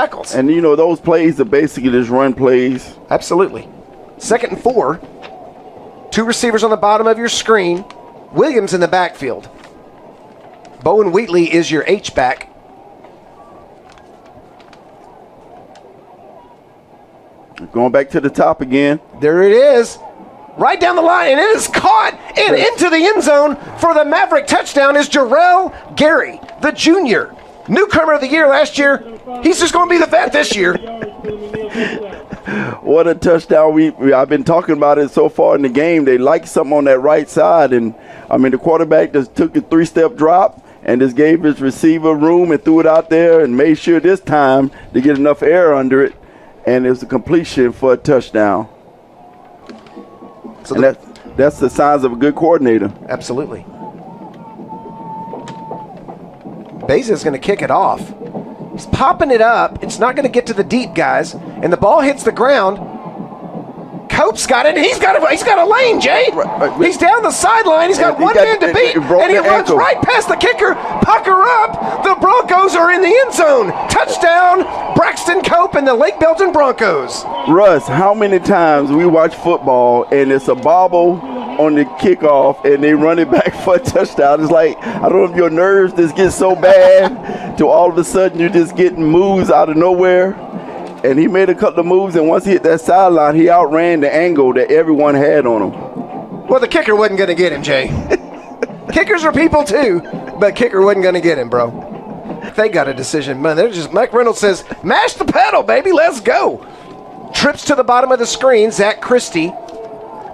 tackles. And, you know, those plays are basically just run plays. Absolutely. 2nd and 4. 2 receivers on the bottom of your screen. Williams in the backfield. Bowen Wheatley is your H-back. Going back to the top again. There it is. Right down the line, and it is caught and into the end zone for the Maverick touchdown is Jarrell Gary, the junior. Newcomer of the year last year. He's just going to be the vet this year. What a touchdown. I've been talking about it so far in the game. They like something on that right side. And, I mean, the quarterback just took a 3-step drop and just gave his receiver room and threw it out there and made sure this time to get enough air under it. And it was a completion for a touchdown. So and that's the signs of a good coordinator. Absolutely. Beza is going to kick it off. He's popping it up. It's not going to get to the deep guys. And the ball hits the ground. Cope's got it. He's got a lane, Jay. He's down the sideline. He's got one man to beat. And he runs right past the kicker. Pucker up. The Broncos are in the end zone. Touchdown, Braxton Cope and the Lake Belton Broncos. Russ, how many times we watch football and it's a bobble on the kickoff and they run it back for a touchdown? It's like, I don't know if your nerves just get so bad to all of a sudden you're just getting moves out of nowhere. And he made a couple of moves, and once he hit that sideline, he outran the angle that everyone had on him. Well, the kicker wasn't going to get him, Jay. Kickers are people too, but kicker wasn't going to get him, bro. They got a decision. Man, they're just, Mike Reynolds says, mash the pedal, baby, let's go. Trips to the bottom of the screen, Zach Christie.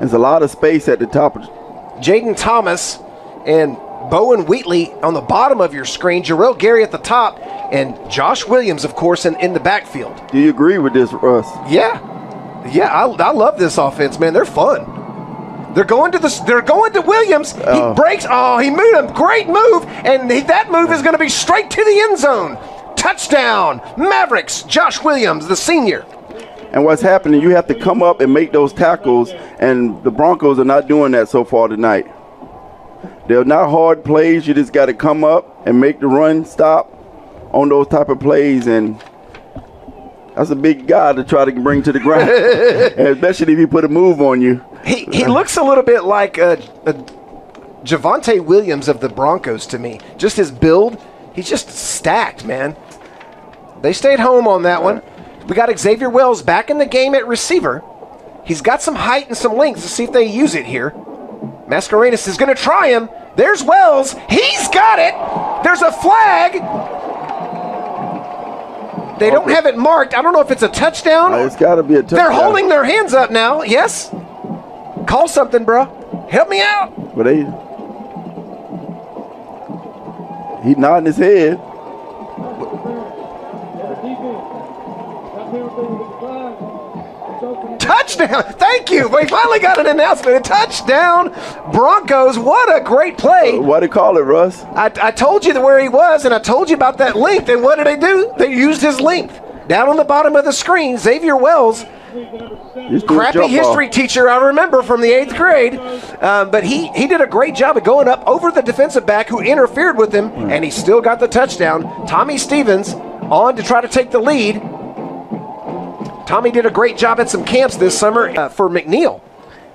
There's a lot of space at the top. Jaden Thomas and Bowen Wheatley on the bottom of your screen, Jarrell Gary at the top, and Josh Williams, of course, in the backfield. Do you agree with this, Russ? Yeah, I love this offense, man. They're fun. They're going to Williams. He breaks. Oh, he moved him. Great move, and that move is going to be straight to the end zone. Touchdown, Mavericks. Josh Williams, the senior. And what's happening? You have to come up and make those tackles, and the Broncos are not doing that so far tonight. They're not hard plays. You just got to come up and make the run stop on those type of plays, and that's a big guy to try to bring to the ground, especially if he put a move on you. He looks a little bit like Javonte Williams of the Broncos to me. Just his build, he's just stacked, man. They stayed home on that one. We got Xavier Wells back in the game at receiver. He's got some height and some length. Let's see if they use it here. Mascarenas is going to try him. There's Wells. He's got it. There's a flag. They don't have it marked. I don't know if it's a touchdown. It's got to be a touchdown. They're holding their hands up now. Yes? Call something, bro. Help me out. But he's nodding his head. Touchdown. Thank you. We finally got an announcement. A touchdown, Broncos. What a great play. What do you call it, Russ? I told you where he was, and I told you about that length. And what did they do? They used his length. Down on the bottom of the screen, Xavier Wells, crappy history teacher I remember from the 8th grade. But he did a great job of going up over the defensive back who interfered with him, and he still got the touchdown. Tommy Stevens on to try to take the lead. Tommy did a great job at some camps this summer for McNeil.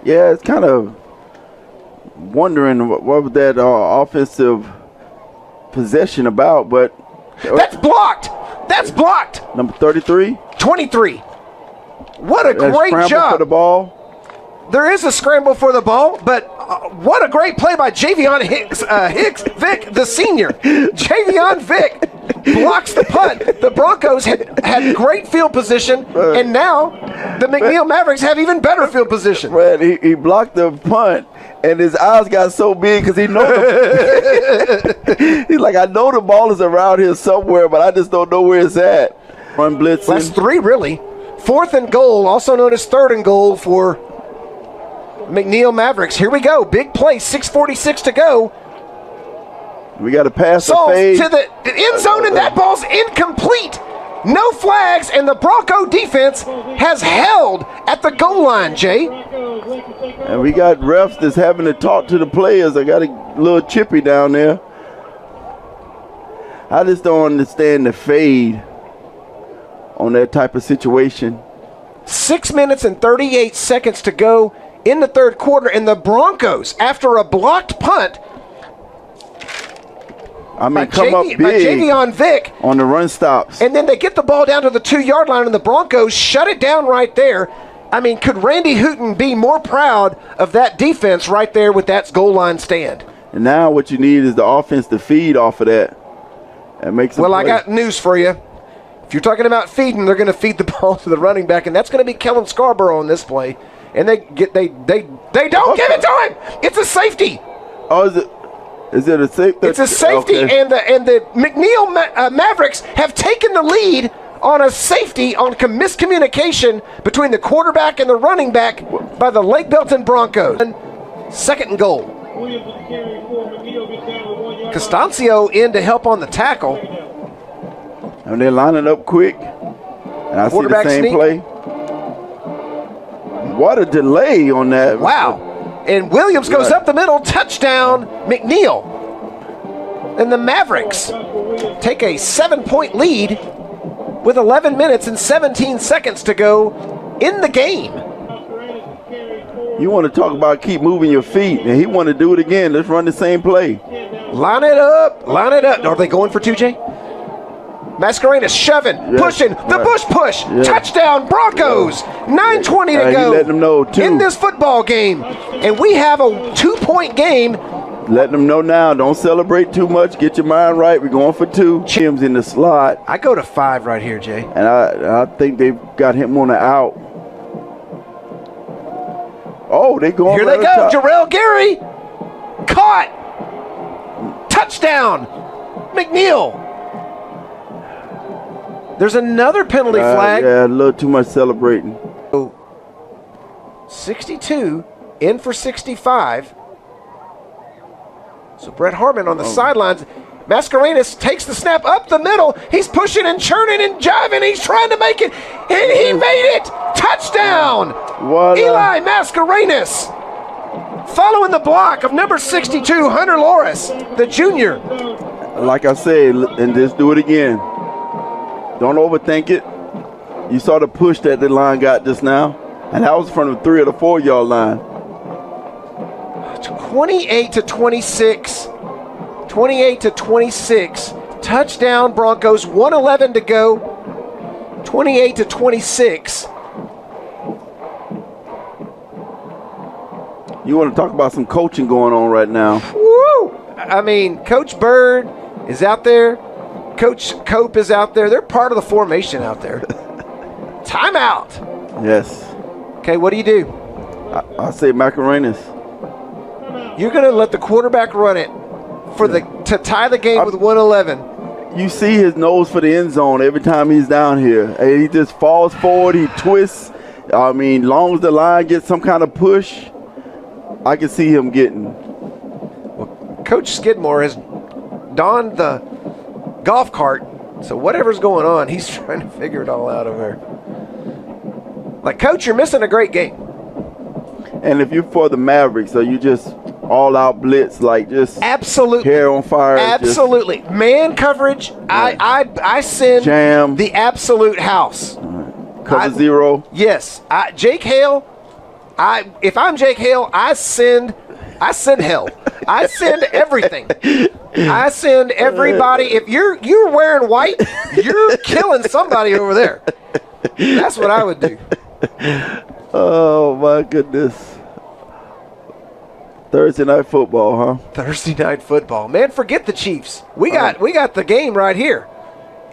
Yeah, it's kind of wondering what was that offensive possession about, but that's blocked. That's blocked. Number 33? 23. What a great job. For the ball. There is a scramble for the ball, but what a great play by Javion Vick, the senior. Javion Vick blocks the punt. The Broncos had great field position, and now the McNeil Mavericks have even better field position. Man, he blocked the punt, and his eyes got so big because he knows he's like, I know the ball is around here somewhere, but I just don't know where it's at. Run blitzing. That's 3, really. 4th and goal, also known as 3rd and goal for McNeil Mavericks. Here we go. Big play. 6:46 to go. We got to pass the fade to the end zone, and that ball's incomplete. No flags, and the Bronco defense has held at the goal line, Jay. And we got refs that's having to talk to the players. I got a little chippy down there. I just don't understand the fade on that type of situation. 6 minutes and 38 seconds to go in the third quarter, and the Broncos, after a blocked punt, come up big Javion Vick on the run stops. And then they get the ball down to the 2-yard line, and the Broncos shut it down right there. I mean, could Randy Hooten be more proud of that defense right there with that goal line stand? And now what you need is the offense to feed off of that and make some plays. I got plays. news for you. If you're talking about feeding, they're going to feed the ball to the running back, and that's going to be Kellen Scarborough on this play. And they don't give it to him. It's a safety. Oh, is it a safety? It's a safety, okay. and the McNeil Mavericks have taken the lead on a safety on miscommunication between the quarterback and the running back by the Lake Belton Broncos. Second and goal. Costancio in to help on the tackle. And they're lining up quick. And I see the same play. What a delay on that. Wow. And Williams goes up the middle. Touchdown, McNeil. And the Mavericks take a 7-point lead with 11 minutes and 17 seconds to go in the game. You want to talk about keep moving your feet, and he want to do it again. Let's run the same play. Line it up. Line it up. Are they going for 2J? Mascarenas shoving, pushing, the Bush push, touchdown Broncos, 9:20 to go letting them know too. In this football game. And we have a 2-point game. Letting them know now, don't celebrate too much, get your mind right, we're going for 2. Jim's in the slot. I go to 5 right here, Jay. And I think they've got him on the out. Oh, they going here right they go, Jarrell Gary, caught, touchdown, McNeil. There's another penalty flag. Yeah, a little too much celebrating. 62, in for 65. So Brett Harmon on the sidelines. Mascarenas takes the snap up the middle. He's pushing and churning and jiving. He's trying to make it, and he made it. Touchdown! Eli Mascarenas. Following the block of number 62, Hunter Loris, the junior. Like I said, and just do it again. Don't overthink it. You saw the push that the line got just now, and that was from the 3 or the 4-yard line. 28 to 26. 28 to 26. Touchdown Broncos. 1:11 to go. 28 to 26. You want to talk about some coaching going on right now? Woo! I mean, Coach Bird is out there. Coach Cope is out there. They're part of the formation out there. Timeout. Yes. Okay, what do you do? I say Mascarenas. You're going to let the quarterback run it to tie the game with 1:11. You see his nose for the end zone every time he's down here. And he just falls forward. He twists. I mean, long as the line gets some kind of push, I can see him getting. Well, Coach Skidmore has donned the golf cart, so whatever's going on, he's trying to figure it all out over there. Like, Coach, you're missing a great game. And if you're for the Mavericks, are you just all-out blitz, like just absolutely hair on fire? Absolutely. Man coverage, I send jam the absolute house. Cover zero. Yes. Jake Hale, if I'm Jake Hale, I send hell. I send everything. I send everybody. If you're wearing white, you're killing somebody over there. That's what I would do. Oh my goodness. Thursday night football, huh? Thursday night football. Man, forget the Chiefs. We got the game right here.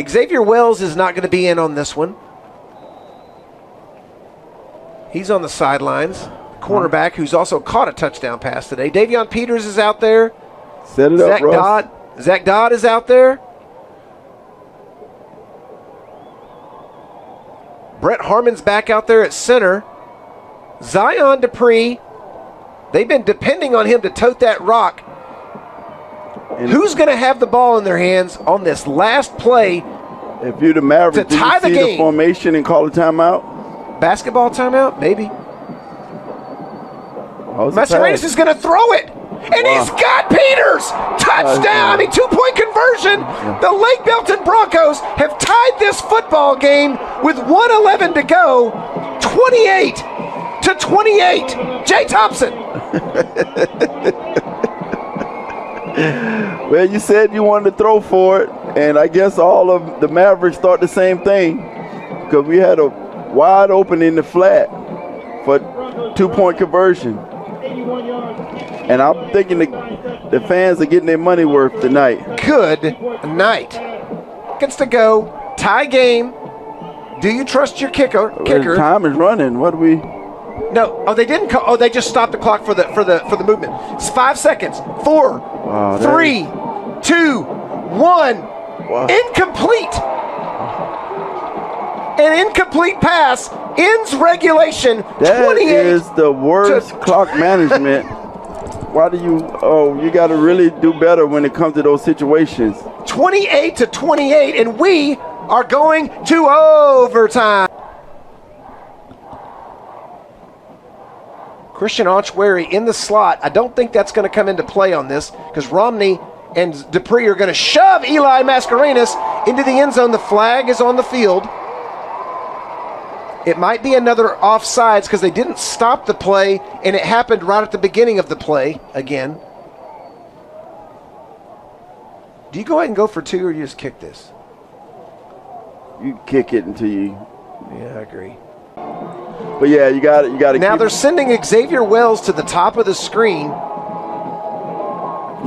Xavier Wells is not going to be in on this one. He's on the sidelines. Cornerback who's also caught a touchdown pass today. Davion Peters is out there. Set it up, Russ. Zach Dodd is out there. Brett Harmon's back out there at center. Zion Dupree. They've been depending on him to tote that rock. And who's going to have the ball in their hands on this last play? If you're the Mavericks, to tie the game. The formation and call a timeout? Basketball timeout? Maybe. Mascarenas is going to throw it. And he's got Peters. Touchdown. 2-point conversion. The Lake Belton Broncos have tied this football game with 1:11 to go. 28-28. Jay Thompson. Well, you said you wanted to throw for it, and I guess all of the Mavericks thought the same thing because we had a wide open in the flat for 2-point conversion. And I'm thinking the fans are getting their money worth tonight. Good night. Gets to go. Tie game. Do you trust your kicker? Time is running. What do we? No. Oh, they didn't. They just stopped the clock for the movement. It's 5 seconds. 4, 3, 2, 1. Wow. Incomplete. An incomplete pass ends regulation. That 28 is the worst clock management. Why do you? Oh, you got to really do better when it comes to those situations. 28-28, and we are going to overtime. Christian Ochwary in the slot. I don't think that's going to come into play on this because Romney and Dupree are going to shove Eli Mascarenas into the end zone. The flag is on the field. It might be another offsides because they didn't stop the play, and it happened right at the beginning of the play again. Do you go ahead and go for 2, or you just kick this? You kick it until you. Yeah, I agree. But yeah, you got to. Now they're sending Xavier Wells to the top of the screen.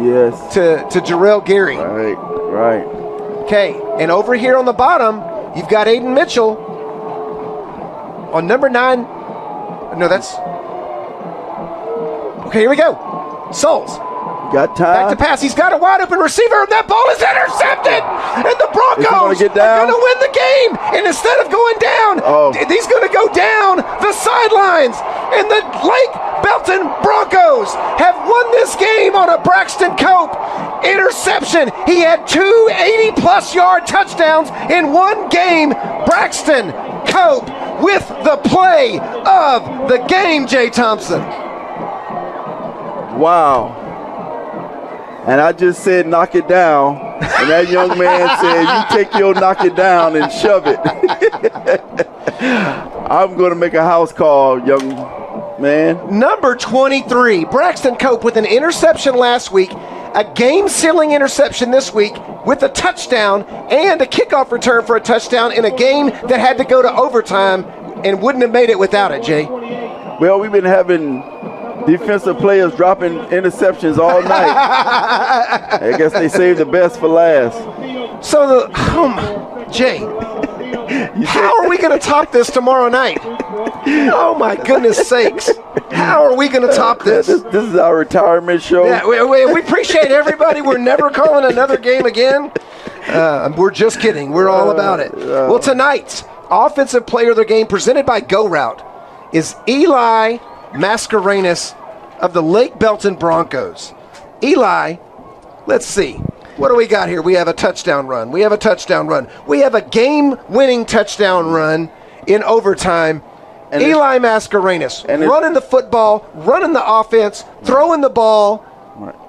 Yes. To Jarrell Gary. Right. Okay, and over here on the bottom, you've got Aiden Mitchell. On number 9, no, that's, okay, here we go. Souls. Got time. Back to pass. He's got a wide open receiver, and that ball is intercepted. And the Broncos are going to win the game. And instead of going down, he's going to go down the sidelines. And the Lake Belton Broncos have won this game on a Braxton Cope interception. He had 2 80-plus yard touchdowns in one game. Braxton Cope with the play of the game, Jay Thompson. Wow. And I just said knock it down. And that young man said, you take your knock it down and shove it. I'm going to make a house call, young man. Number 23, Braxton Cope with an interception last week, a game-sealing interception this week with a touchdown and a kickoff return for a touchdown in a game that had to go to overtime and wouldn't have made it without it, Jay. Well, we've been having defensive players dropping interceptions all night. I guess they saved the best for last. So, Jay, how are we going to top this tomorrow night? Oh, my goodness sakes. How are we going to top this? This is our retirement show. Yeah, we appreciate everybody. We're never calling another game again. We're just kidding. We're all about it. Well, tonight's offensive player of the game presented by Go Route is Eli Mascarenas of the Lake Belton Broncos. Eli, let's see. What do we got here? We have a touchdown run. We have a game-winning touchdown run in overtime. And Eli Mascarenas running the football, running the offense, throwing the ball,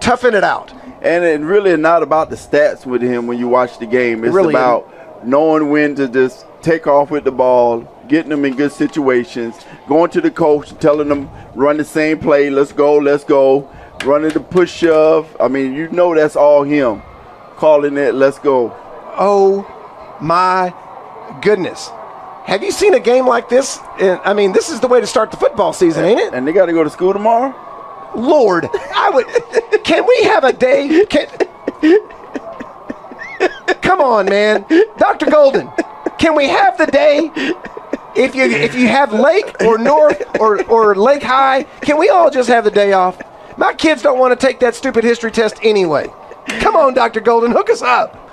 toughing it out. And it really is not about the stats with him when you watch the game. It's really about knowing when to just take off with the ball, getting them in good situations, going to the coach, telling them, run the same play, let's go, running the push shove. I mean, you know that's all him, calling it, let's go. Oh, my goodness. Have you seen a game like this? I mean, this is the way to start the football season, ain't it? And they got to go to school tomorrow? Lord, can we have a day? Come on, man. Dr. Golden, can we have the day? If you have Lake or North or Lake High, can we all just have the day off? My kids don't want to take that stupid history test anyway. Come on, Dr. Golden, hook us up.